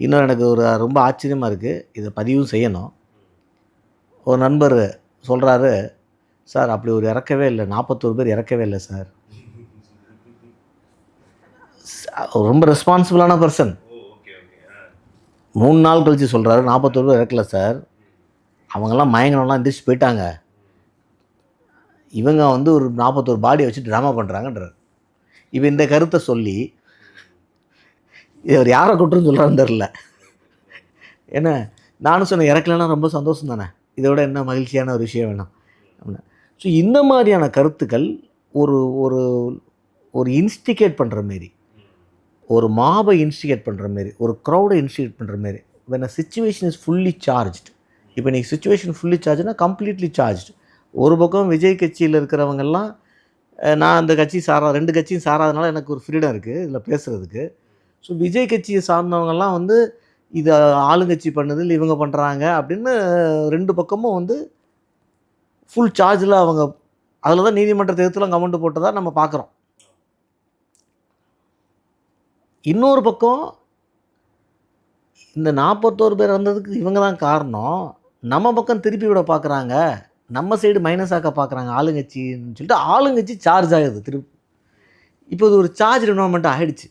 இன்னும் எனக்கு ஒரு ரொம்ப ஆச்சரியமாக இருக்குது, இதை பதிவும் செய்யணும். ஒரு நண்பர் சொல்கிறாரு, சார் அப்படி ஒரு இறக்கவே இல்லை, 41 பேர் இறக்கவே இல்லை சார். ரொம்ப ரெஸ்பான்சிபிளான பர்சன். 3 நாள் கழித்து சொல்கிறாரு, 41 பேர் இறக்கல சார், அவங்கெல்லாம் மயங்கனம்லாம் எந்திரிச்சு போயிட்டாங்க, இவங்க வந்து ஒரு 41 பாடியை வச்சு ட்ராமா பண்ணுறாங்கன்றார். இப்போ இந்த கருத்தை சொல்லி இவர் யாரை குற்றம் சொல்கிறாருன்னு தெரில. ஏன்னா நானும் சொன்னேன், இறக்கலைன்னா ரொம்ப சந்தோஷம் தானே, இதோட என்ன மகிழ்ச்சியான ஒரு விஷயம் வேணும். ஸோ இந்த மாதிரியான கருத்துக்கள் ஒரு ஒரு ஒரு இன்ஸ்டிகேட் பண்ணுற மாரி, ஒரு மாபை இன்ஸ்டிகேட் பண்ணுற மாரி, ஒரு க்ரௌடை இன்ஸ்டிகேட் பண்ணுற மாரி. when a situation is fully charged, இப்போ நீங்கள் சுச்சுவேஷன் ஃபுல்லி சார்ஜ்னா கம்ப்ளீட்லி சார்ஜ்டு. ஒரு பக்கம் விஜய் கட்சியில் இருக்கிறவங்கெல்லாம் நான் அந்த கட்சி ரெண்டு கட்சியும் சாராதனால எனக்கு ஒரு ஃப்ரீடம் இருக்குது இதில் பேசுகிறதுக்கு. ஸோ விஜய் கட்சியை சார்ந்தவங்கெல்லாம் வந்து இதை ஆளுங்கட்சி பண்ணுது இல்லை இவங்க பண்ணுறாங்க அப்படின்னு ரெண்டு பக்கமும் வந்து ஃபுல் சார்ஜில் அவங்க அதில் தான் நீதிமன்றத்தை எதிர்த்துலாம் கமெண்ட் போட்டதாக நம்ம பார்க்குறோம். இன்னொரு பக்கம் இந்த 41 பேர் வந்ததுக்கு இவங்க தான் காரணம், நம்ம பக்கம் திருப்பி விட பார்க்குறாங்க, நம்ம சைடு மைனஸ் ஆக்க பார்க்குறாங்க ஆளுங்கட்சின்னு சொல்லிட்டு ஆளுங்கட்சி சார்ஜ் ஆகுது திருப்பி. இப்போ இது ஒரு சார்ஜ் என்வரான்மெண்ட் ஆகிடுச்சு.